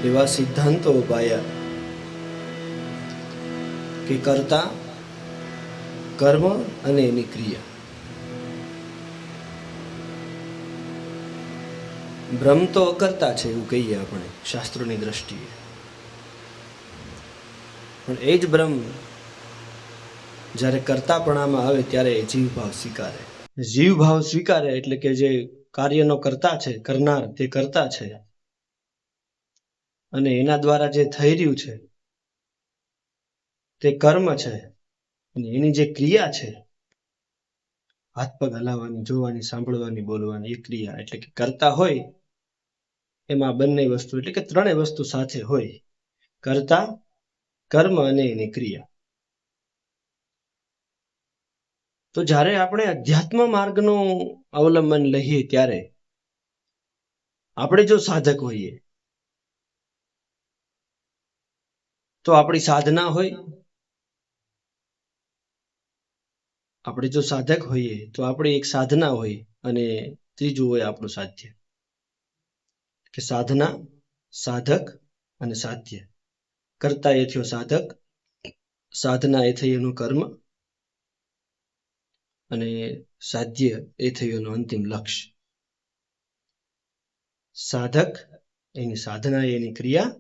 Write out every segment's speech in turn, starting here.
એવા સિદ્ધાંતો પાયા કે કર્તા, કર્મ અને એની ક્રિયા. બ્રહ્મ તો અકર્તા છે એવું કહીએ આપણે શાસ્ત્રોની દ્રષ્ટિએ, પણ એ જ બ્રહ્મ જ્યારે કર્તાપણામાં આવે ત્યારે એ જીવભાવ સ્વીકારે. જીવભાવ સ્વીકારે એટલે કે જે કાર્યનો કર્તા છે, કરનાર તે કર્તા છે, અને એના દ્વારા જે થઈ રહ્યું છે તે કર્મ છે, અને એની જે ક્રિયા છે, હાથ પગ હલાવવાની, જોવાની, સાંભળવાની, બોલવાની, એ ક્રિયા એટલે કે કર્તા હોય એમાં બંને વસ્તુ એટલે કે ત્રણેય વસ્તુ સાથે હોય, કર્તા, કર્મ અને એની ક્રિયા. તો જ્યારે આપણે અધ્યાત્મ માર્ગનું અવલંબન લઈએ ત્યારે આપણે જો સાધક હોઈએ તો આપણી સાધના હોય, આપણે જો સાધક હોઈએ તો આપણી એક સાધના હોય, અને ત્રીજું હોય આપણું સાધ્ય. કે સાધના, સાધક અને સાધ્ય. કરતા એ થયો સાધક, સાધના એ થઈ એનું કર્મ, અને સાધ્ય એ થયું એનું અંતિમ લક્ષ્ય. સાધક એની સાધના, એની ક્રિયા,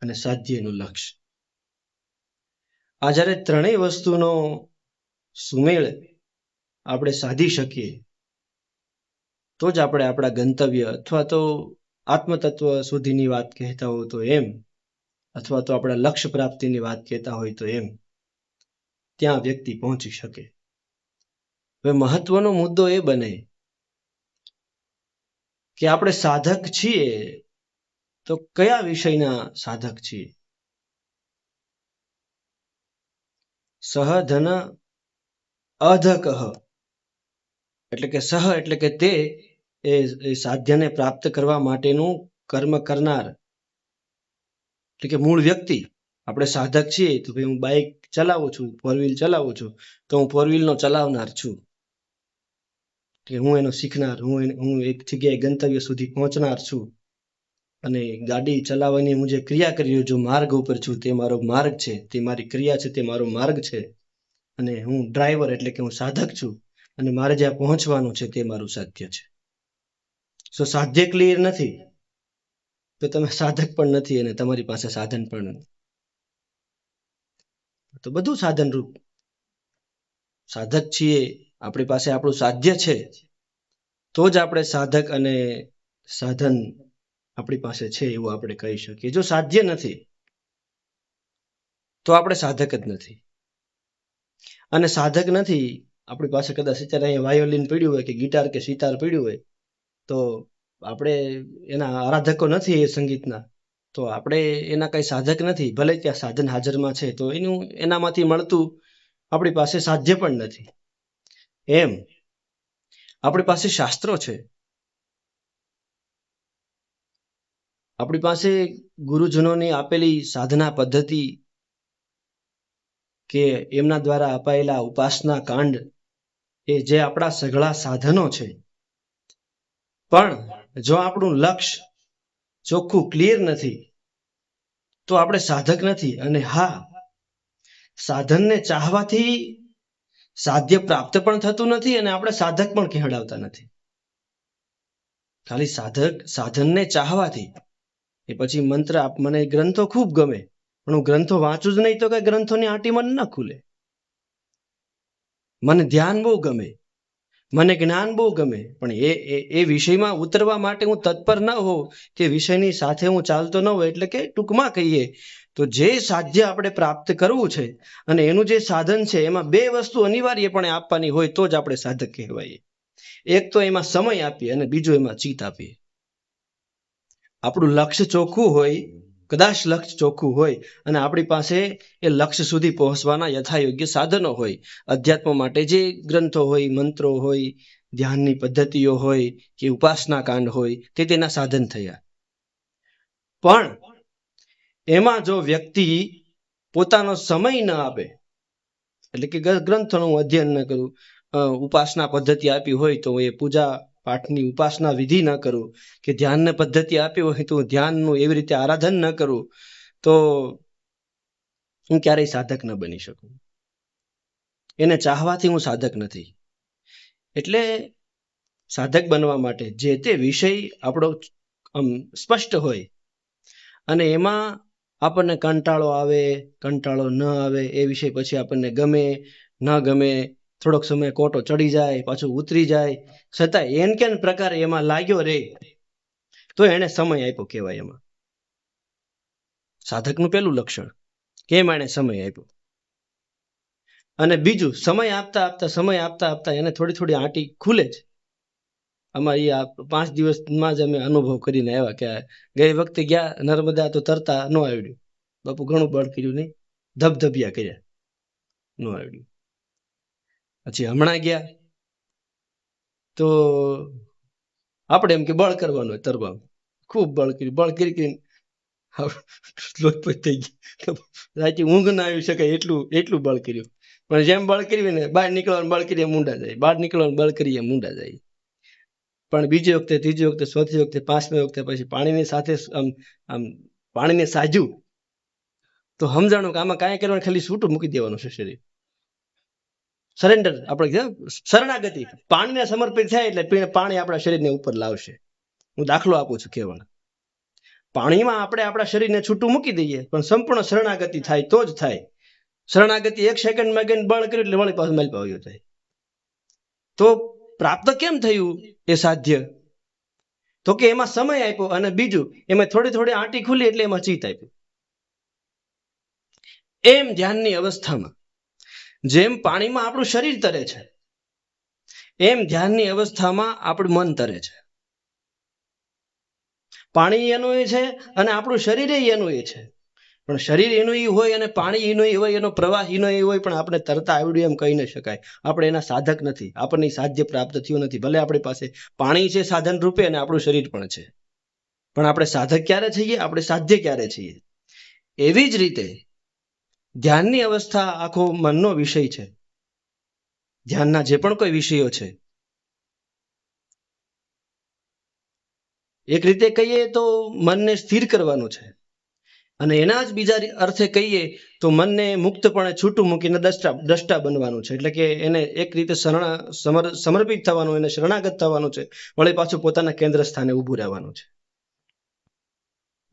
અને સાધ્ય એનું લક્ષ્ય. આ જ્યારે ત્રણેય વસ્તુનો સુમેળ આપણે સાધી શકીએ તો જ આપણે આપણા ગંતવ્ય અથવા તો આત્મતત્વ સુધીની વાત કહેતા હોય તો એમ, અથવા તો આપણા લક્ષ્ય પ્રાપ્તિની વાત કહેતા હોય તો એમ, ત્યાં વ્યક્તિ પહોંચી શકે. હવે મહત્વનો મુદ્દો એ બને કે આપણે સાધક છીએ તો કયા વિષયના સાધક છીએ? સહ ધન અધકઃ એટલે કે સહ એટલે કે તે એ સાધ્યને પ્રાપ્ત કરવા માટેનું કર્મ કરનાર એટલે કે મૂળ વ્યક્તિ. આપણે સાધક છીએ તો ભાઈ હું બાઇક ચલાવું છું, ફોર વ્હીલ ચલાવું છું, તો હું ફોર વ્હીલનો ચલાવનાર છું, કે હું એનો શીખનાર, હું એક જગ્યાએ ગંતવ્ય સુધી પહોંચનાર છું, અને ગાડી ચલાવવાની હું જે ક્રિયા કરી રહ્યો છું, માર્ગ ઉપર છું, તે મારો માર્ગ છે, તે મારી ક્રિયા છે, તે મારો માર્ગ છે, અને હું ડ્રાઈવર એટલે કે હું સાધક છું, અને મારે જ્યાં પહોંચવાનું છે તે મારું સાધ્ય છે. તો સાધ્ય ક્લિયર નથી તો તમે સાધક પણ નથી, અને તમારી પાસે સાધન પણ નથી. તો બધું સાધન રૂપ. સાધક છીએ, આપણી પાસે આપણું સાધ્ય છે, તો જ આપણે સાધક અને સાધન આપણી પાસે છે એવું આપણે કહી શકીએ. જો સાધ્ય નથી તો આપણે સાધક જ નથી, અને સાધક નથી આપણી પાસે કદાચ અત્યારે અહીંયા વાયોલિન પડ્યું હોય કે ગિટાર કે સિતાર પડ્યું હોય તો આપણે એના આરાધકો નથી એ સંગીતના, તો આપણે એના કઈ સાધક નથી. ભલે ત્યાં સાધન હાજરમાં છે તો એનામાંથી મળતું આપણી પાસે સાધ્ય પણ નથી. એમ આપણી પાસે શાસ્ત્રો છે, આપણી પાસે ગુરુજનોની આપેલી સાધના પદ્ધતિ કે એમના દ્વારા અપાયેલા ઉપાસના કાંડ, એ જે આપણા સઘળા સાધનો છે. પણ જો આપણું લક્ષ્ય ચોખ્ખું ક્લિયર નથી તો આપણે સાધક નથી. અને હા, સાધનને ચાહવાથી સાધ્ય પ્રાપ્ત પણ થતું નથી, અને આપણે સાધક પણ કહેવાતા નથી. ખાલી સાધનને ચાહવાથી. એ પછી મંત્ર, મને ગ્રંથો ખૂબ ગમે પણ હું ગ્રંથો વાંચું જ નહીં તો કઈ ગ્રંથોની આંટી મને ન ખુલે. મને ધ્યાન બહુ ગમે, મને જ્ઞાન બહુ ગમે, પણ એ વિષયમાં ઉતરવા માટે હું તત્પર ન હોઉં, તે વિષયની સાથે હું ચાલતો ન હોય, એટલે કે ટૂંકમાં કહીએ તો જે સાધ્ય આપણે પ્રાપ્ત કરવું છે અને એનું જે સાધન છે, એમાં બે વસ્તુ અનિવાર્યપણે આપવાની હોય તો જ આપણે સાધક કહેવાય. એક તો એમાં સમય આપીએ, અને બીજું એમાં ચિત્ત આપીએ. આપણું લક્ષ્ય ચોખ્ખું હોય, કદાચ લક્ષ્ય ચોખ્ખું હોય, અને આપણી પાસે એ લક્ષ્ય સુધી પહોંચવાના યથાયોગ્ય સાધનો હોય. અધ્યાત્મ માટે જે ગ્રંથો હોય, મંત્રો હોય, ધ્યાનની પદ્ધતિઓ હોય કે ઉપાસના કાંડ હોય, તે તેના સાધન થયા. પણ એમાં જો વ્યક્તિ પોતાનો સમય ન આપે, એટલે કે ગ્રંથોનું અધ્યયન ન કરું, ઉપાસના પદ્ધતિ આપી હોય તો એ પૂજા પાઠની ઉપાસના વિધિ ન કરું, કે ધ્યાનને પદ્ધતિ આપી હોય તો ધ્યાનનું એવી રીતે આરાધન ન કરું, તો હું ક્યારેય સાધક ન બની શકું. એને ચાહવાથી હું સાધક નથી. એટલે સાધક બનવા માટે જે તે વિષય આપણો સ્પષ્ટ હોય અને એમાં આપણને કંટાળો આવે, કંટાળો ન આવે, એ વિષય પછી આપણને ગમે ન ગમે, થોડોક સમય કોટો ચડી જાય, પાછું ઉતરી જાય, છતાં એન કેન પ્રકારે એમાં લાગ્યો રે, તો એને સમય આપ્યો કહેવાય. એમાં સાધકનું પેલું લક્ષણ કેમ એને સમય આપ્યો. અને બીજું, સમય આપતા આપતા એને થોડી થોડી આંટી ખુલે જ. અમારી આ 5 દિવસમાં જ અમે અનુભવ કરીને આવ્યા કે ગઈ વખતે ગયા નર્મદા તો તરતા ન આવડ્યું, બાપુ ઘણું બળ કર્યું, નહીં ધબધબિયા કર્યા, ન આવડ્યું. પછી હમણાં ગયા તો આપણે એમ કે બળ કરવાનું હોય તરવામાં, ખૂબ બળ કર્યું, બળ કરી લોટપોટ થઈ ગઈ, રાતે ઊંઘ ના આવી શકે એટલું બળ કર્યું. પણ જેમ બળ કર્યું ને બહાર નીકળવાનું બળ કરીએ મૂંડા જાય, બહાર નીકળવાનું બળ કરીએ મૂંડા જાય. પણ બીજી વખતે, ત્રીજી વખતે, ચોથી વખતે, 5મી વખતે પછી પાણીની સાથે આમ પાણીને સાજ્યું તો સમજાણું કે આમાં કાંઈ કરવાનું, ખાલી છૂટું મૂકી દેવાનું છે શરીર. સરેન્ડર, આપણે શરણાગતિ, પાણીને સમર્પિત થાય એટલે પાણી આપણા શરીરને ઉપર લાવશે. હું દાખલો આપું છું કેવળ. પાણીમાં આપણે આપણા શરીરને છૂટું મૂકી દઈએ, પણ સંપૂર્ણ શરણાગતિ થાય તો જ થાય. શરણાગતિ 1 સેકન્ડમાં ગઈને બળ કર્યું એટલે વળી પાછું મારી પાસે થાય. તો પ્રાપ્ત કેમ થયું એ સાધ્ય? તો કે એમાં સમય આપ્યો, અને બીજું એમાં થોડી થોડી આંટી ખુલી એટલે એમાં ચિત્ત આપ્યું. એમ ધ્યાનની અવસ્થામાં જેમ પાણીમાં આપણું શરીર તરે છે, એમ ધ્યાનની અવસ્થામાં આપણું મન તરે છે. પાણી એનું એ છે અને આપણું શરીર એનું એ છે. પણ શરીર એનું એ હોય અને પાણી એનું એ હોય, એનો પ્રવાહ એનો એ હોય, પણ આપણે તરતા આવડ્યું એમ કહી ન શકાય. આપણે એના સાધક નથી, આપણને સાધ્ય પ્રાપ્ત થયું નથી. ભલે આપણી પાસે પાણી છે સાધન રૂપે અને આપણું શરીર પણ છે, પણ આપણે સાધક ક્યારે છીએ, આપણે સાધ્ય ક્યારે છીએ? એવી જ રીતે ધ્યાનની અવસ્થા આખો મનનો વિષય છે. ધ્યાનના જે પણ કોઈ વિષયો છે, એક રીતે કહીએ તો મનને સ્થિર કરવાનું છે, અને એના જ બીજા અર્થે કહીએ તો મનને મુક્તપણે છૂટું મૂકીને દ્રષ્ટા બનવાનું છે. એટલે કે એને એક રીતે સમર્પિત થવાનું, એને શરણાગત થવાનું છે, વળી પાછું પોતાના કેન્દ્ર સ્થાને ઊભું રહેવાનું છે.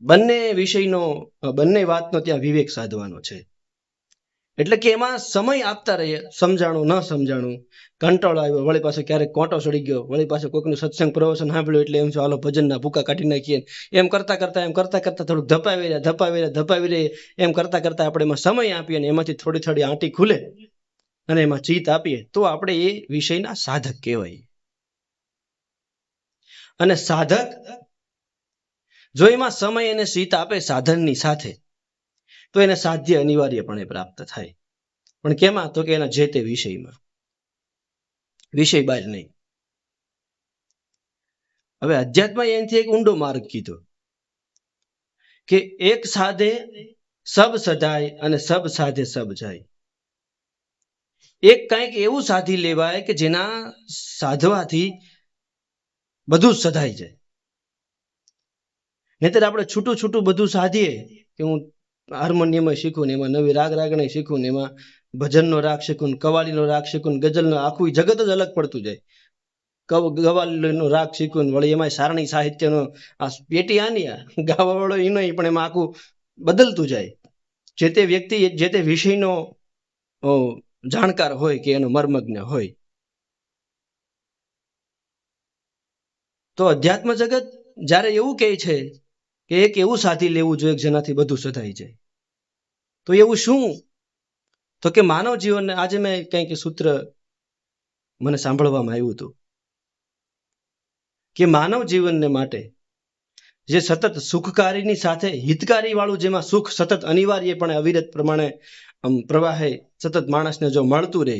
બંને વિષયનો, બંને વાતનો ત્યાં વિવેક સાધવાનો છે. એટલે કે એમાં સમય આપતા રહીએ, સમજાણું ન સમજાણું, કંટાળો આવ્યો વળી પાછો, ક્યારેક કોટો ચડી ગયો વળી પાછો, કોઈકનું સત્સંગ પ્રવચન સાંભળ્યું એટલે એમ છો હાલો ભજનના ભૂકા કાઢી નાખીએ, એમ કરતા કરતા થોડુંક ધપાવી રહે, એમ કરતા આપણે એમાં સમય આપીએ અને એમાંથી થોડી થોડી આંટી ખુલે અને એમાં ચિત્ત આપીએ તો આપણે એ વિષયના સાધક કહેવાય. અને સાધક જો એમાં સમય અને ચિત્ત આપે સાધનની સાથે, તો એને સાધ્ય અનિવાર્યપણે પ્રાપ્ત થાય. પણ કેમાં? તો કે એના જે તે વિષયમાં, વિષય બહાર નહીં. હવે અધ્યાત્મ એનાથી એક ઊંડો માર્ગ કીધો કે એક સાધે સબ સધાય અને સબ સાધે સબ જાય. એક કંઈક એવું સાધી લેવાય કે જેના સાધવાથી બધું જ સધાઈ જાય. નહીતર આપણે છૂટું છૂટું બધું સાધીએ કે હું હાર્મોનિયમ શીખું ને એમાં નવી રાગ રાગણી શીખું ને એમાં ભજનનો રાગ શીખું, કવાલીનો રાગ શીખું, ગઝલનો, આખું જગત જ અલગ પડતું જાય. કવાલીનો રાગ શીખું, વળી એમાં સારણી સાહિત્યનો આ પેટી આની ગાવા વાળો એ નહીં, પણ એમાં આખું બદલતું જાય. જે તે વ્યક્તિ જે તે વિષયનો જાણકાર હોય કે એનો મર્મજ્ઞ હોય. તો અધ્યાત્મ જગત જ્યારે એવું કહે છે કે એક એવું સાધી લેવું જોઈએ જેનાથી બધું સધાઈ જાય, તો એવું શું? તો કે માનવ જીવનને, આજે મેં કંઈક સૂત્ર મને સાંભળવામાં આવ્યું હતું કે માનવ જીવનને માટે જે સતત સુખકારીની સાથે હિતકારી વાળું, જેમાં સુખ સતત અનિવાર્યપણે અવિરત પ્રમાણે પ્રવાહે સતત માણસને જો મળતું રહે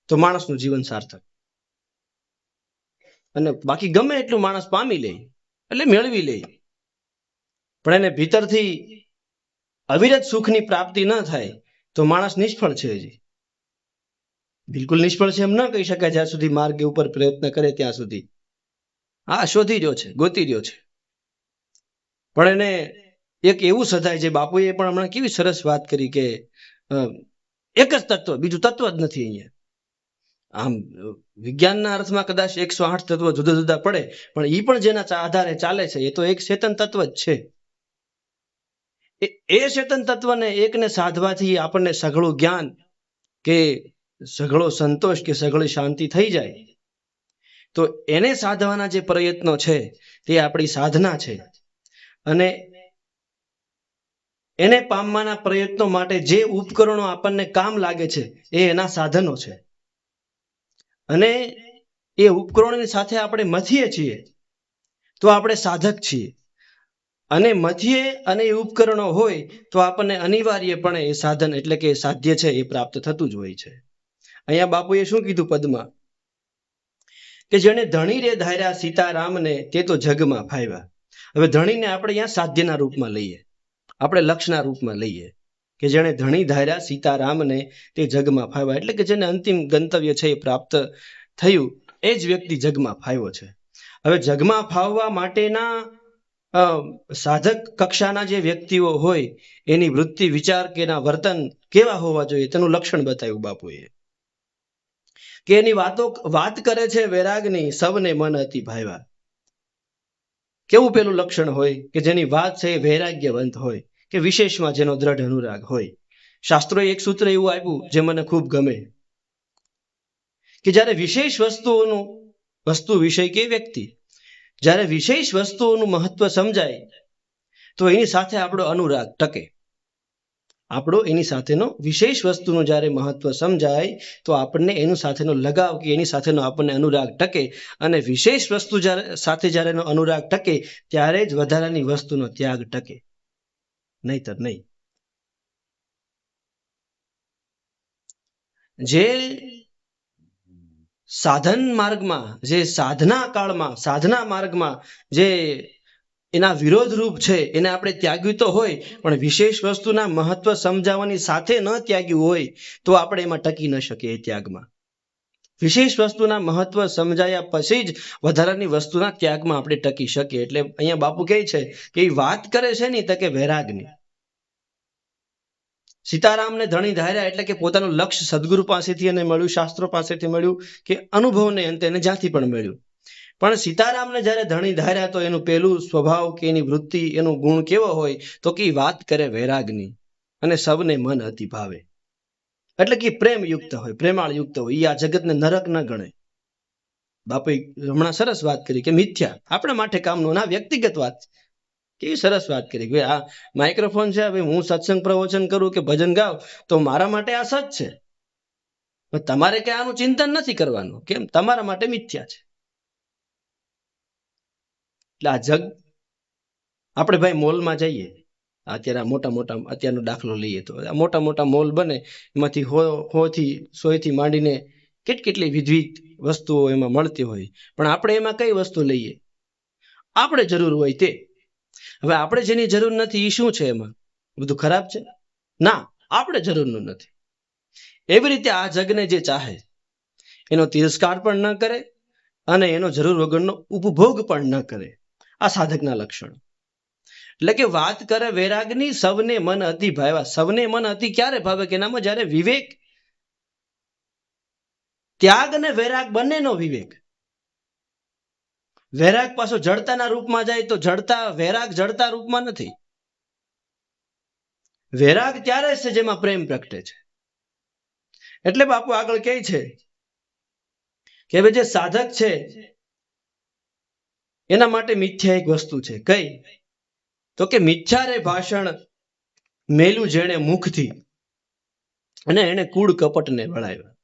તો માણસનું જીવન સાર્થક. અને બાકી ગમે એટલું માણસ પામી લે એટલે મેળવી લે, પણ એને ભીતરથી અવિરત સુખની પ્રાપ્તિ ન થાય તો માણસ નિષ્ફળ છે. હજી બિલકુલ નિષ્ફળ છે એમ ન કહી શકાય જ્યાં સુધી માર્ગ ઉપર પ્રયત્ન કરે ત્યાં સુધી. હા, શોધી રહ્યો છે, ગોતી રહ્યો છે, પણ એને એક એવું સધાય છે. બાપુએ પણ હમણાં કેવી સરસ વાત કરી કે એક જ તત્વ, બીજું તત્વ જ નથી અહીંયા. આમ વિજ્ઞાનના અર્થમાં કદાચ 108 તત્વો જુદા જુદા પડે, પણ એ પણ જેના આધારે ચાલે છે એ તો એક ચેતન તત્વ જ છે. એ ચેતન તત્વને એકને સાધવાથી આપણને સઘળું જ્ઞાન કે સઘળો સંતોષ કે સઘળી શાંતિ થઈ જાય, તો એને સાધવાના જે પ્રયત્નો છે તે આપણી સાધના છે. અને એને પામવાના પ્રયત્નો માટે જે ઉપકરણો આપણને કામ લાગે છે એ એના સાધનો છે. અને એ ઉપકરણોની સાથે આપણે મથીએ છીએ તો આપણે સાધક છીએ. અને મથીએ અને એ ઉપકરણો હોય તો આપણને અનિવાર્યપણે એ સાધન એટલે કે સાધ્ય છે એ પ્રાપ્ત થતું જ હોય છે. અહીંયા બાપુએ શું કીધું પદમાં કે જેને ધણી રે ધાર્યા સીતારામને તે તો જગમાં ફાવ્યા. હવે ધણીને આપણે અહીંયા સાધ્યના રૂપમાં લઈએ, આપણે લક્ષના રૂપમાં લઈએ કે જેને ધણી ધાર્યા સીતારામને તે જગમાં ફાવ્યા, એટલે કે જેને અંતિમ ગંતવ્ય છે એ પ્રાપ્ત થયું એ જ વ્યક્તિ જગમાં ફાવ્યો છે. હવે જગમાં ફાવવા માટેના સાધક કક્ષાના જે વ્યક્તિઓ હોય એની વૃત્તિ, વિચાર કે એના વર્તન કેવા હોવા જોઈએ તેનું લક્ષણ બતાવ્યું બાપુએ કે એની વાત કરે છે વૈરાગની સૌને મન અતિ ભાવ્યા. કેવું પેલું લક્ષણ હોય કે જેની વાત છે એ વૈરાગ્યવંત હોય કે વિશેષમાં જેનો દ્રઢ અનુરાગ હોય. શાસ્ત્રોએ એક સૂત્ર એવું આપ્યું જે મને ખૂબ ગમે કે જ્યારે વિશેષ વસ્તુ વિષય કે વ્યક્તિ, જ્યારે વિશેષ વસ્તુઓનું મહત્વ સમજાય તો એની સાથે આપણો અનુરાગ ટકે. આપણો એની સાથેનો વિશેષ વસ્તુનું જ્યારે મહત્વ સમજાય તો આપણને એનું સાથેનો લગાવ કે એની સાથેનો આપણને અનુરાગ ટકે. અને વિશેષ વસ્તુ સાથે જ્યારે એનો અનુરાગ ટકે ત્યારે જ વધારાની વસ્તુનો ત્યાગ ટકે, નહીતર નહીં. જે સાધન માર્ગમાં, જે સાધના કાળમાં, સાધના માર્ગમાં જે એના વિરોધ રૂપ છે એને આપણે ત્યાગ્યું તો હોય, પણ વિશેષ વસ્તુના મહત્વ સમજાવવાની સાથે ન ત્યાગ્યું હોય તો આપણે એમાં ટકી ન શકીએ. એ ત્યાગમાં વિશેષ વસ્તુના મહત્વ સમજાયા પછી જ વધારાની વસ્તુના ત્યાગમાં આપણે ટકી શકીએ. એટલે અહીંયા બાપુ કહે છે કે એ વાત કરે છે ને તો કે વૈરાગની. સીતારામને ધણી ધાર્યા એટલે કે પોતાનું લક્ષ્ય સદગુરુ પાસેથી એને મળ્યું, શાસ્ત્રો પાસેથી મળ્યું કે અનુભવને અંતે એને જ્યાંથી પણ મળ્યું. પણ સીતારામને જ્યારે ધણી ધાર્યા તો એનું પેલું સ્વભાવ કે એની વૃત્તિ, એનો ગુણ કેવો હોય તો કે વાત કરે વૈરાગની અને સૌને મન અતિ ભાવે. એટલે કે પ્રેમ યુક્ત હોય, પ્રેમાળ યુક્ત હોય. એ આ જગતને નરક ન ગણે. બાપુએ હમણાં સરસ વાત કરી કે મિથ્યા આપણા માટે કામનું, ના વ્યક્તિગત વાત. કેવી સરસ વાત કરી કે આ માઇક્રોફોન છે, હવે હું સત્સંગ પ્રવચન કરું કે ભજન ગાવ તો મારા માટે આ સચ છે, તમારે કે આનું ચિંતન નથી કરવાનું. કેમ? તમારા માટે મિથ્યા છે. એટલે આ જગ, આપણે ભાઈ મોલમાં જઈએ, અત્યારે મોટા મોટા અત્યારનો દાખલો લઈએ તો મોટા મોટા મોલ બને, એમાંથી 100 થી 100 થી માંડીને કેટલી વિવિધ વસ્તુઓ એમાં મળતી હોય, પણ આપણે એમાં કઈ વસ્તુ લઈએ? આપણે જરૂર હોય તે. હવે આપણે જેની જરૂર નથી એ શું છે? એમાં બધું ખરાબ છે? ના, આપણે જરૂરનું નથી. એવી રીતે આ જગને જે ચાહે એનો તિરસ્કાર પણ ન કરે અને એનો જરૂર વગરનો ઉપભોગ પણ ન કરે. આ સાધકના લક્ષણ. એટલે કે વાત કરે વૈરાગની સૌને મન અતિ ભાવ્યા. સૌને મન અતિ ક્યારે ભાવે? કે એનામાં જ્યારે વિવેક, ત્યાગ અને વૈરાગ બંનેનો વિવેક. વૈરાગ પાછો જડતાના રૂપમાં જાય તો વૈરાગ જડતા રૂપમાં નથી. વૈરાગ ત્યારે છે જેમાં પ્રેમ પ્રગટે છે. એટલે બાપુ આગળ કહે છે કે હવે જે સાધક છે એના માટે મિથ્યા એક વસ્તુ છે. કઈ? તો કે મિથ્યા રે ભાષણ મેલું જેણે મુખથી અને એને કૂડ કપટને વળાવ્યા.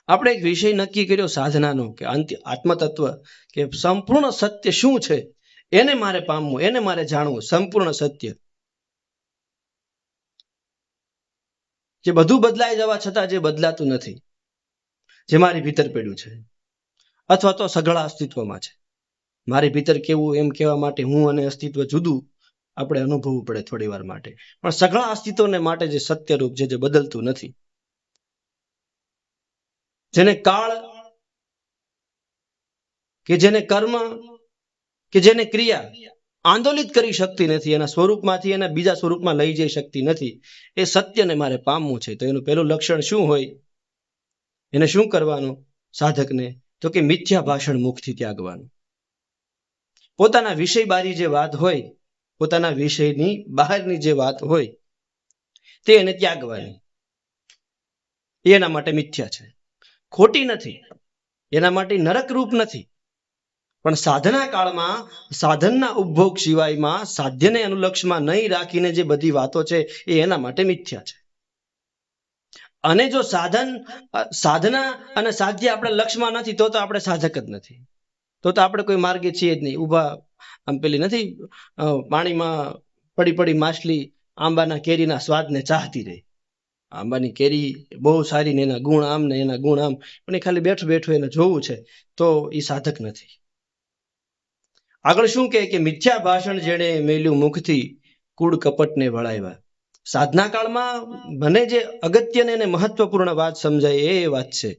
આપણે એક વિષય નક્કી કર્યો સાધનાનો કે આત્મતત્વ, કે સંપૂર્ણ સત્ય શું છે એને મારે પામવું, એને મારે જાણવું. સંપૂર્ણ સત્ય જે બધું બદલાઈ જવા છતાં જે બદલાતું નથી, જે મારી ભીતર પડ્યું છે અથવા તો સઘળા અસ્તિત્વમાં છે. મારી ભીતર કેવું એમ કહેવા માટે હું અને અસ્તિત્વ જુદું આપણે અનુભવવું પડે થોડી વાર માટે, પણ સઘળા અસ્તિત્વને માટે જે સત્યરૂપ જે બદલતું નથી. જેને કાળ કે જેને કર્મ કે જેને ક્રિયા આંદોલિત કરી શકતી નથી, એના સ્વરૂપમાંથી એના બીજા સ્વરૂપમાં લઈ જઈ શકતી નથી, એ સત્યને મારે પામવું છે. તો એનું પહેલું લક્ષણ શું હોય? એને શું કરવાનું સાધકને? તો કે મિથ્યા ભાષણ મુખથી ત્યાગવાનું. પોતાના વિષય બારી જે વાત હોય, પોતાના વિષયની બહારની જે વાત હોય તે એને ત્યાગવાની. એના માટે મિથ્યા છે, ખોટી નથી, એના માટે નરક રૂપ નથી. પણ સાધના કાળમાં સાધનના ઉપભોગ સિવાયમાં સાધ્યને અનુલક્ષમાં નહીં રાખીને જે બધી વાતો છે એ એના માટે મિથ્યા છે. અને જો સાધના અને સાધ્ય આપણે લક્ષમાં નથી તો આપણે સાધક જ નથી, તો આપણે કોઈ માર્ગે છીએ જ નહીં. ઊભા આમ પેલી નથી પાણીમાં પડી પડી માછલી આંબાના કેરીના સ્વાદને ચાહતી રહી. આંબાની કેરી બહુ સારી ને એના ગુણ આમ ને એના ગુણ આમ, પણ એ ખાલી બેઠું બેઠું એને જોવું છે, તો એ સાધક નથી. આગળ શું કહે કે મિથ્યા ભાષણ જેણે મેલ્યું મુખથી કૂડ કપટને વળાવ્યા. સાધના કાળમાં મને જે અગત્યને અને મહત્વપૂર્ણ વાત સમજાય એ વાત છે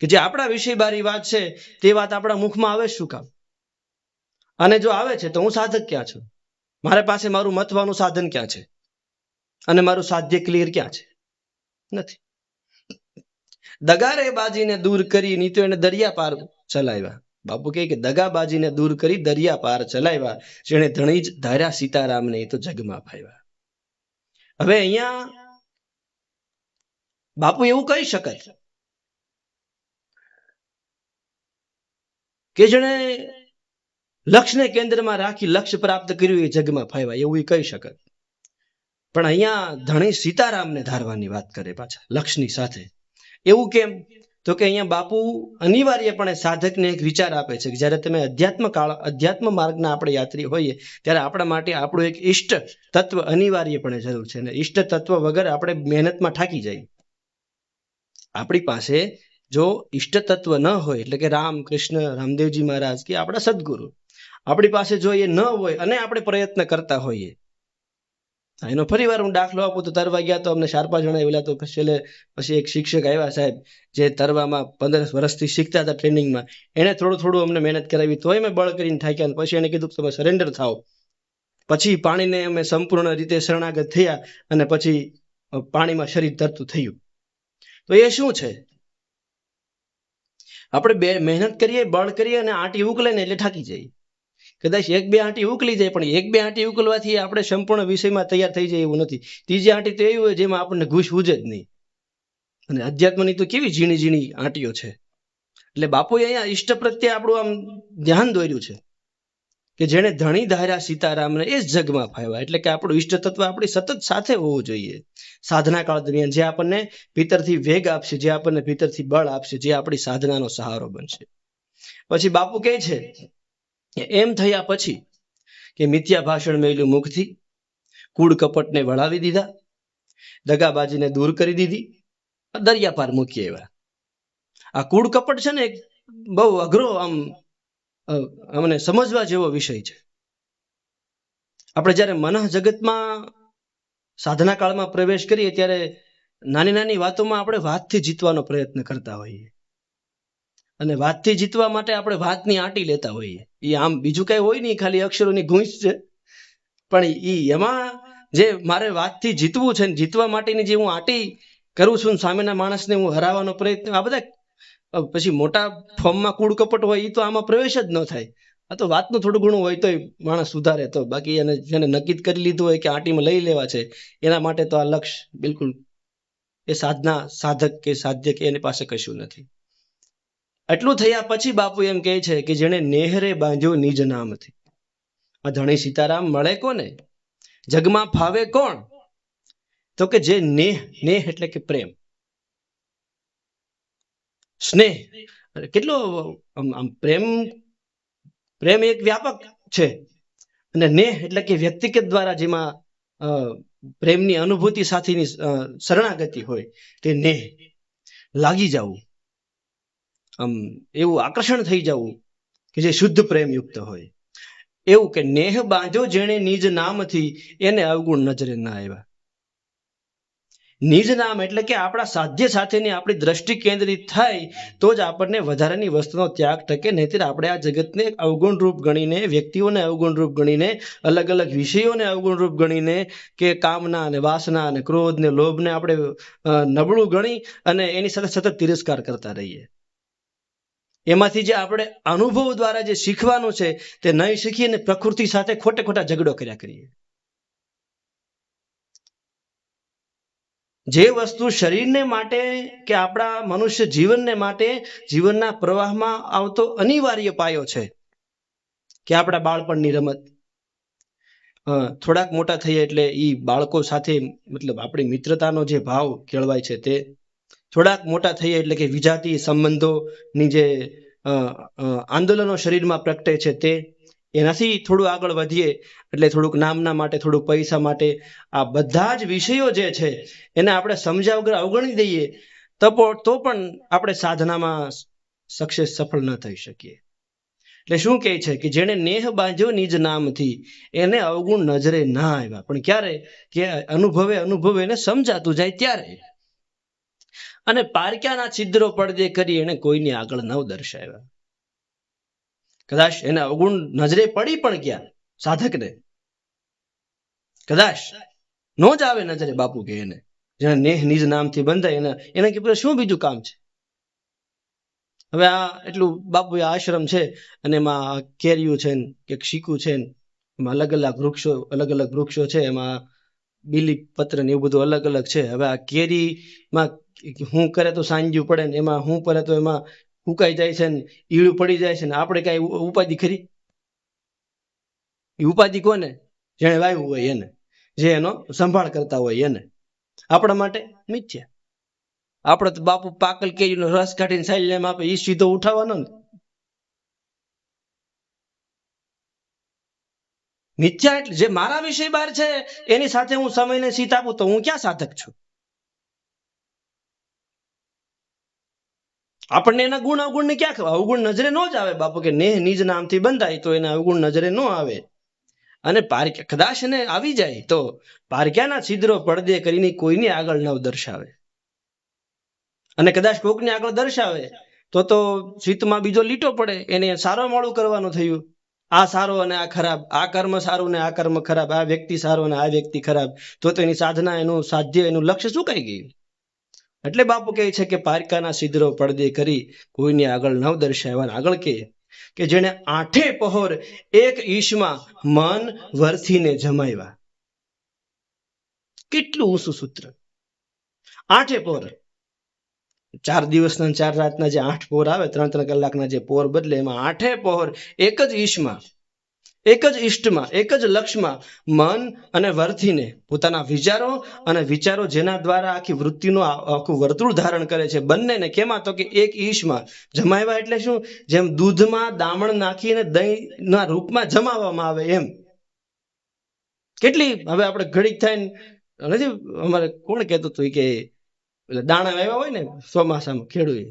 કે જે આપણા વિષય બારી વાત છે તે વાત આપણા મુખમાં આવે શું કામ? અને જો આવે છે તો હું સાધક ક્યાં છું? મારા પાસે મારું મથવાનું સાધન ક્યાં છે? અને મારું સાધ્ય ક્લિયર ક્યાં છે? નથી. દગારે બાજીને દૂર કરી ની તો એને દરિયા પાર ચલાવ્યા. બાપુ કહે કે દગાબાજીને દૂર કરી દરિયા પાર ચલાવ્યા, જેને ધણી જ ધાર્યા સીતારામને એ તો જગમાં ફાવ્યા. હવે અહીંયા બાપુ એવું કહી શકાય કે જેને લક્ષ્યને કેન્દ્રમાં રાખી લક્ષ્ય પ્રાપ્ત કર્યું એ જગમાં ફાવ્યા, એવું કહી શકાય. પણ અહીંયા ધણી સીતારામને ધારવાની વાત કરે પાછા લક્ષ્યની સાથે. એવું કેમ? તો કે અહીંયા બાપુ અનિવાર્યપણે સાધકને એક વિચાર આપે છે કે જ્યારે તમે અધ્યાત્મ માર્ગના આપણે યાત્રી હોઈએ ત્યારે આપણા માટે આપણું એક ઈષ્ટ તત્વ અનિવાર્યપણે જરૂર છે. અને ઈષ્ટ તત્વ વગર આપણે મહેનતમાં થાકી જઈએ. આપણી પાસે જો ઈષ્ટ તત્વ ન હોય, એટલે કે રામ કૃષ્ણ રામદેવજી મહારાજ કે આપણા સદગુરુ, આપણી પાસે જો એ ન હોય અને આપણે પ્રયત્ન કરતા હોઈએ, એનો ફરી વાર હું દાખલો આપું તો તરવા ગયા તો અમને 4-5 જણા એવેલા, તો પછી એક શિક્ષક આવ્યા સાહેબ જે તરવામાં 15 વર્ષથી શીખતા હતા ટ્રેનિંગમાં, એને થોડું અમને મહેનત કરાવી, તોય મેં બળ કરીને થાક્યા. પછી એને કીધું કે તમે સરેન્ડર થાઓ. પછી પાણીને અમે સંપૂર્ણ રીતે શરણાગત થયા અને પછી પાણીમાં શરીર તરતું થયું. તો એ શું છે? આપણે મહેનત કરીએ, બળ કરીએ અને આંટી ઉકલે ને એટલે થાકી જાય. કદાચ 1-2 આંટી ઉકલી જાય, પણ 1-2 આંટી ઉકલવાથી આપણે સંપૂર્ણ વિષયમાં તૈયાર થઈ જાય એવું નથી. ત્રીજી આંટી તો એવી હોય જેમાં આપણને ઘૂસ ઉજે જ નહીં. અને અધ્યાત્મની તો કેવી ઝીણી ઝીણી આંટીઓ છે. એટલે બાપુએ અહીંયા ઈષ્ટ પ્રત્યે આપણું આમ ધ્યાન દોર્યું છે કે જેણે ધણી ધાર્યા સીતારામને એ જ જગમાં ફાવ્યા. એટલે કે આપણું ઈષ્ટ તત્વ આપણી સતત સાથે હોવું જોઈએ સાધના કાળ દરમિયાન, જે આપણને ભીતરથી વેગ આપશે, જે આપણને ભીતરથી બળ આપશે, જે આપણી સાધનાનો સહારો બનશે. પછી બાપુ કહે છે એમ થયા પછી કે મિથ્યા ભાષણ મેલ્યું મુખથી, કૂડ કપટને વળાવી દીધા, દગાબાજીને દૂર કરી દીધી, દરિયા પાર મૂકી આવ્યા. આ કૂડ કપટ છે ને એક બહુ અઘરો અમને સમજવા જેવો વિષય છે. આપણે જ્યારે મનઃ જગતમાં સાધના કાળમાં પ્રવેશ કરીએ ત્યારે નાની નાની વાતોમાં આપણે વાતથી જીતવાનો પ્રયત્ન કરતા હોઈએ, અને વાતથી જીતવા માટે આપણે વાતની આંટી લેતા હોઈએ. એ આમ બીજું કઈ હોય નહીં, ખાલી અક્ષરોની ગૂંચ છે. પણ એમાં જે મારે વાતથી જીતવું છે, જીતવા માટેની જે હું આંટી કરું છું, સામેના માણસને હું હરાવવાનો પ્રયત્ન, આ બધા પછી મોટા ફોર્મમાં કૂડ કપટ હોય એ તો આમાં પ્રવેશ જ ન થાય. આ તો વાતનું થોડું ઘણું હોય તો માણસ સુધારે તો, બાકી એને જેને નક્કી કરી લીધું હોય કે આંટીમાં લઈ લેવા છે એના માટે તો આ લક્ષ્ય બિલકુલ એ સાધના સાધક કે સાધ્ય કે એની પાસે કશું નથી. એટલું થયા પછી બાપુ એમ કહે છે કે જેણે નેહરે બાંધ્યો નિજ નામથી. આ ધણી સીતારામ મળે કોને? જગમાં ફાવે કોણ? તો કે જે નેહ એટલે કે પ્રેમ, સ્નેહ. કેટલો આમ પ્રેમ એક વ્યાપક છે, અને નેહ એટલે કે વ્યક્તિગત દ્વારા જેમાં પ્રેમની અનુભૂતિ સાથેની શરણાગતિ હોય તે નેહ. લાગી જવું, આમ એવું આકર્ષણ થઈ જવું કે જે શુદ્ધ પ્રેમ યુક્ત હોય એવું. કે નેહ બાંધ્યો જેણે નિજ નામથી, એને અવગુણ નજરે ના આવ્યા. નિજ નામ એટલે કે આપણા સાધ્ય સાથેની આપણી દ્રષ્ટિ કેન્દ્રિત થાય તો જ આપણને વધારાની વસ્તુનો ત્યાગ ટકે. નહીંતર આપણે આ જગતને અવગુણ રૂપ ગણીને, વ્યક્તિઓને અવગુણ રૂપ ગણીને, અલગ અલગ વિષયોને અવગુણ રૂપ ગણીને, કે કામના અને વાસના અને ક્રોધ ને લોભને આપણે નબળું ગણી અને એની સાથે સતત તિરસ્કાર કરતા રહીએ. એમાંથી જે આપણે અનુભવ દ્વારા જે શીખવાનું છે તે નહીં શીખીને પ્રકૃતિ સાથે ખોટે ખોટા ઝઘડો કર્યા કરીએ. જે વસ્તુ શરીરને માટે કે આપણા મનુષ્ય જીવનને માટે જીવનના પ્રવાહમાં આવતો અનિવાર્ય પાયો છે, કે આપણા બાળપણની રમત, થોડાક મોટા થઈએ એટલે એ બાળકો સાથે મતલબ આપણી મિત્રતાનો જે ભાવ કેળવાય છે તે, થોડાક મોટા થઈએ એટલે કે વિજાતીય સંબંધોની જે આંદોલનો શરીરમાં પ્રગટે છે તે, એનાથી થોડું આગળ વધીએ એટલે થોડુંક નામના માટે, થોડુંક પૈસા માટે, આ બધા જ વિષયો જે છે એને આપણે સમજ્યા વગર અવગણી દઈએ તો પણ આપણે સાધનામાં સફળ ન થઈ શકીએ. એટલે શું કહે છે કે જેને નેહ બાંધ્યો નિજ નામથી એને અવગુણ નજરે ના આવ્યા. પણ ક્યારે? કે અનુભવે એને સમજાતું જાય ત્યારે. અને પારક્યાના છિદ્રો પડદે કરી એને કોઈની આગળ ન દર્શાવ્યા. કદાચ એને અવગુણ નજરે પડી પણ ગયા સાધકને, કદાચ નો જ આવે નજરે, બાપુ કે એને જેને નેહ નિજ નામથી બંધાય એને કે શું બીજું કામ છે. હવે આ એટલું બાપુ આશ્રમ છે અને એમાં કેરીયું છે કે શીકું છે, એમાં અલગ અલગ વૃક્ષો છે, એમાં બીલી પત્ર ને એવું બધું અલગ અલગ છે. હવે આ કેરીમાં હું કરે તો સાંજ્યું પડે ને એમાં હું કરે તો એમાં ફૂંકાઈ જાય છે ને ઈળું પડી જાય છે ને આપણે કઈ ઉપાધિ ખરી? એ ઉપાધિ કોને? જેને વાવ્યું હોય એને, જે એનો સંભાળ કરતા હોય એને. આપણા માટે મિથ્યા. આપણે તો બાપુ પાકલ કેરીનો રસ કાઢીને સાઈલ આપે, એ સીધો ઉઠાવવાનો ને. મિથ્યા એટલે જે મારા વિષય બહાર છે એની સાથે હું સમયને સીત આપું તો હું ક્યાં સાધક છું? આપણને એના ગુણ અવગુણ ને ક્યાં ખબર? અવગુણ નજરે ન જ આવે બાપુ કે નેહ નિજ નામથી બંધાય તો એના અવગુણ નજરે ન આવે. અને કદાચ એને આવી જાય તો પારક્યાના છિદ્રો પડદે કરીને કોઈની આગળ ન દર્શાવે. અને કદાચ કોકને આગળ દર્શાવે તો ચિત્તમાં બીજો લીટો પડે, એને સારો મોડું કરવાનું થયું. આ સારો અને આ ખરાબ, આ કર્મ સારું ને આ કર્મ ખરાબ, આ વ્યક્તિ સારો અને આ વ્યક્તિ ખરાબ, તો એની સાધના, એનું સાધ્ય, એનું લક્ષ્ય શું કઈ ગયું? એટલે બાપુ કહે છે કે પારકાના છિદ્રો પડદે કરી કોઈની આગળ ન દર્શાવવા. આગળ કે જેને આઠે પહોર એક ઈશમાં મન વર્થીને જમાવ્યા. કેટલું ઊંચું સૂત્ર! આઠે પહોર, 4 દિવસના 4 રાતના જે 8 પહોર આવે, 3 કલાકના જે પહોર બદલે, એમાં આઠે પહોર એક જ ઈશમાં, એક જ ઈષ્ટમાં, એક જ લક્ષ્યમાં મન અને વર્થીને પોતાના વિચારો જેના દ્વારા આખી વૃત્તિનું આખું વર્તુળ ધારણ કરે છે, બંનેને કેમાં? તો કે એક ઈશમાં જમાવ્યા. એટલે શું? જેમ દૂધમાં દામણ નાખીને દહીંના રૂપમાં જમાવવામાં આવે એમ. કેટલી હવે આપણે ઘડીક થાય નથી, અમારે કોણ કહેતું હતું કે દાણા આવ્યા હોય ને ચોમાસામાં ખેડૂએ,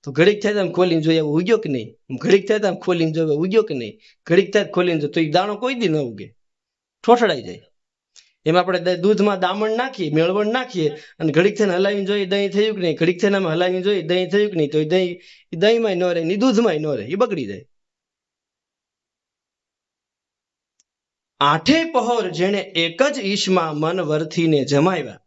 તો ઘડીક થાય તો ખોલીને જોઈએ ઉગ્યો કે નહીં, ઘડીક થાય તો ખોલીને જોઈએ ઉગ્યો કે નહીં, ઘડીક થાય ખોલીને જોઈએ તો એ દાણો કોઈ દી ન ઉગે, ઠોઠડાઈ જાય. એમાં આપણે દૂધમાં દામણ નાખીએ, મેળવણ નાખીએ અને ઘડીક થઈને હલાવીને જોઈએ દહીં થયું કે નહીં, ઘડીક થઈને અમે હલાવીને જોઈએ દહીં થયું કે નહીં, તો દહીંમાં ન રહે, ની દૂધમાં ન રહે, એ બગડી જાય. આઠે પહોર જેણે એક જ ઈશમાં મન વર્થીને જમાવ્યા.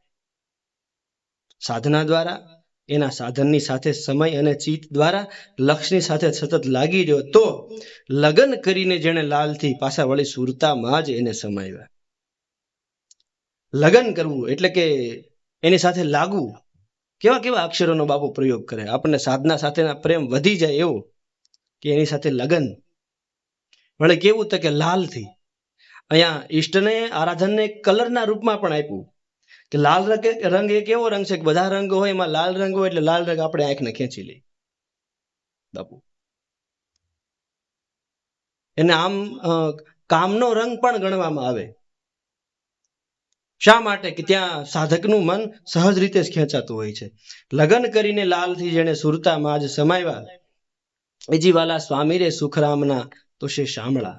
સાધના દ્વારા, એના સાધનની સાથે સમય અને ચિત્ત દ્વારા લક્ષ્યની સાથે સતત લાગી રહ્યો તો લગન કરીને જેણે લાલથી પાછા વળી સુરતામાં જ એને સમાવ્યા. લગન કરવું એટલે કે એની સાથે લાગવું. કેવા કેવા અક્ષરોનો બાપુ પ્રયોગ કરે, આપણને સાધના સાથેના પ્રેમ વધી જાય એવો, કે એની સાથે લગન. વળી કેવું? તો કે લાલથી. અહીંયા ઈષ્ટને આરાધનને કલરના રૂપમાં પણ આપ્યું કે લાલ રંગ એક એવો રંગ છે કે બધા રંગો હોય, એમાં લાલ રંગ હોય એટલે લાલ રંગ આપણે આંખને ખેંચી લે બાપુ. એને આમ કામનો રંગ પણ ગણવામાં આવે. શા માટે? કે ત્યાં સાધકનું મન સહજ રીતે જ ખેંચાતું હોય છે. લગન કરીને લાલથી જેને સુરતામાં જ સમાવ્યા, એજી વાલા સ્વામી રે સુખરામના તો છે શામળા.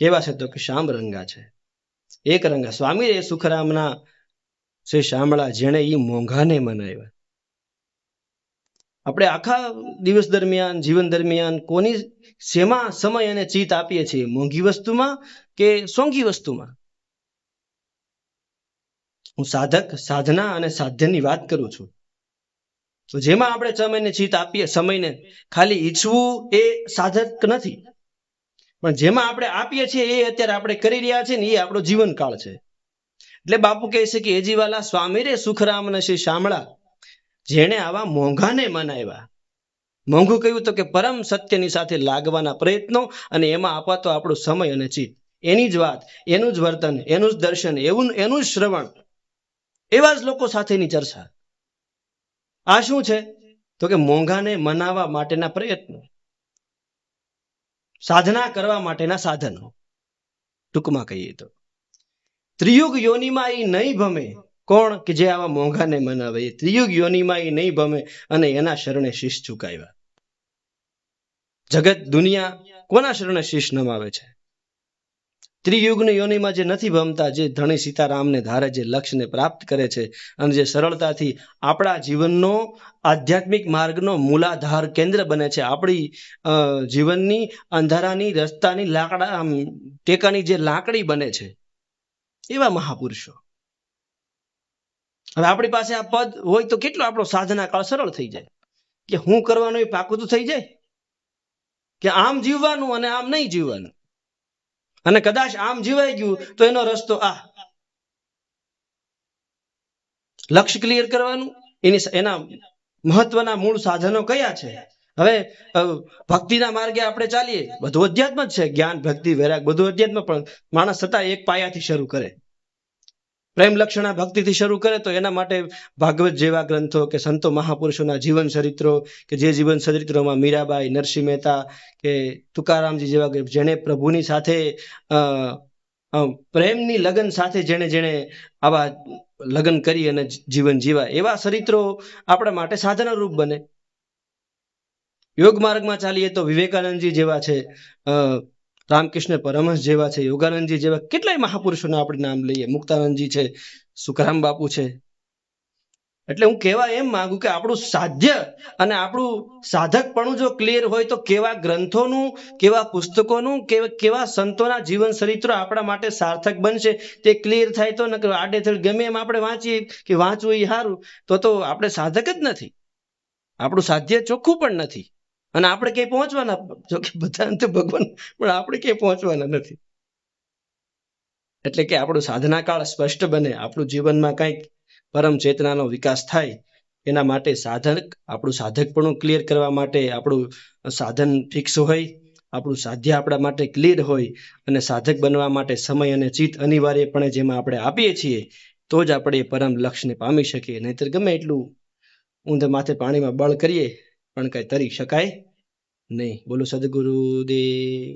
કેવા છે? તો કે શ્યામ રંગા છે, એક રંગા. સ્વામી રે સુખરામના શ્રી શામળા જેણે ઈ મોંઘાને મનાવ્યા. આપણે આખા દિવસ દરમિયાન જીવન દરમિયાન કોની શેમાં સમય અને ચિત્ત આપીએ છીએ? મોંઘી વસ્તુમાં કે સોંઘી વસ્તુમાં? હું સાધક સાધના અને સાધ્યની વાત કરું છું. તો જેમાં આપણે સમયને ચિત્ત આપીએ, સમયને ખાલી ઈચ્છવું એ સાધક નથી, પણ જેમાં આપણે આપીએ છીએ એ અત્યારે આપણે કરી રહ્યા છીએ ને એ આપણો જીવનકાળ છે. એટલે બાપુ કહે છે કે એજીવાલા સ્વામી રે સુખરામ ને શ્રી શામળા જેણે આવા મોંઘાને મનાવ્યા. મોંઘું કહ્યું તો કે પરમ સત્યની સાથે લાગવાના પ્રયત્નો અને એમાં અપાતો આપણો સમય અને ચિત્ત, એની જ વાત, એનું જ વર્તન, એનું જ દર્શન, એનું જ શ્રવણ, એવા જ લોકો સાથેની ચર્ચા. આ શું છે? તો કે મોંઘાને મનાવવા માટેના પ્રયત્નો, સાધના કરવા માટેના સાધનો. ટૂંકમાં કહીએ તો ત્રિયુગ યોનિમાં એ નહીં ભમે. કોણ? કે જે આવા મોંઘાને મનાવે. એ ત્રિયુગ યોનિમાં એ નહીં ભમે અને એના શરણે શીશ ઝુકાવ્યા. જગત દુનિયા કોના શરણે શીશ નમાવે છે? ત્રિયુગની યોનિમાં જે નથી ભમતા, જે ધણી સીતારામને ધારે, જે લક્ષ્યને પ્રાપ્ત કરે છે અને જે સરળતાથી આપણા જીવનનો આધ્યાત્મિક માર્ગનો મૂલાધાર કેન્દ્ર બને છે, આપણી જીવનની અંધારાની રસ્તાની ટેકાની જે લાકડી બને છે, એવા મહાપુરુષો. હવે આપણી પાસે આ પદ હોય તો કેટલો આપણો સાધના કાળ સરળ થઈ જાય, કે હું કરવાનું એ પાકું તો થઈ જાય, કે આમ જીવવાનું અને આમ નહીં જીવવાનું. અને કદાચ આમ જીવાઈ ગયું તો એનો રસ્તો લક્ષ્ય ક્લિયર કરવાનું. એના મહત્વના મૂળ સાધનો કયા છે? હવે ભક્તિના માર્ગે આપણે ચાલીએ, બધું અધ્યાત્મ જ છે, જ્ઞાન ભક્તિ વૈરાગ બધું અધ્યાત્મ, પણ માણસ છતાં એક પાયાથી શરૂ કરે. પ્રેમ લક્ષણા ભક્તિથી શરૂ કરે તો એના માટે ભાગવત જેવા ગ્રંથો કે સંતો મહાપુરુષોના જીવન ચરિત્રો, કે જે જીવન ચરિત્રોમાં મીરાબાઈ, નરસિંહ મહેતા કે તુકારામજી જેવા, જેણે પ્રભુની સાથે પ્રેમની લગન સાથે જેણે આવા લગન કરી અને જીવન જીવા, એવા ચરિત્રો આપણા માટે સાધનરૂપ બને. યોગ માર્ગમાં ચાલીએ તો વિવેકાનંદજી જેવા છે, રામકૃષ્ણ પરમહંસ જેવા છે, યોગાનંદજી જેવા કેટલાય મહાપુરુષોના આપણે નામ લઈએ, મુક્તાનંદજી છે, સુખરામ બાપુ છે. એટલે હું કહેવા એમ માંગુ કે આપણું સાધ્ય અને આપણું સાધકપણું જો ક્લિયર હોય તો કેવા ગ્રંથોનું, કેવા પુસ્તકોનું, કેવા સંતોના જીવન ચરિત્રો આપણા માટે સાર્થક બનશે તે ક્લિયર થાય તો. નકર આડેધડ ગમે એમ આપણે વાંચીએ કે વાંચવું એ સારું, તો આપણે સાધક જ નથી, આપણું સાધ્ય ચોખ્ખું પણ નથી, અને આપણે ક્યાંય પહોંચવાના, જો કે બધા તો ભગવાન, પણ આપણે ક્યાંય પહોંચવાના નથી. એટલે કે આપણું સાધના કાળ સ્પષ્ટ બને, આપણું જીવનમાં કંઈક પરમ ચેતનાનો વિકાસ થાય, એના માટે સાધક, આપણું સાધકપણું ક્લિયર કરવા માટે આપણું સાધન ફિક્સ હોય, આપણું સાધ્ય આપણા માટે ક્લિયર હોય, અને સાધક બનવા માટે સમય અને ચિત્ત અનિવાર્યપણે જેમાં આપણે આપીએ છીએ તો જ આપણે પરમ લક્ષ્યને પામી શકીએ. નહીતર ગમે એટલું ઊંધે માથે પાણીમાં બળ કરીએ પણ કઈ તરી શકાય નહીં. બોલો સદગુરુદેવ.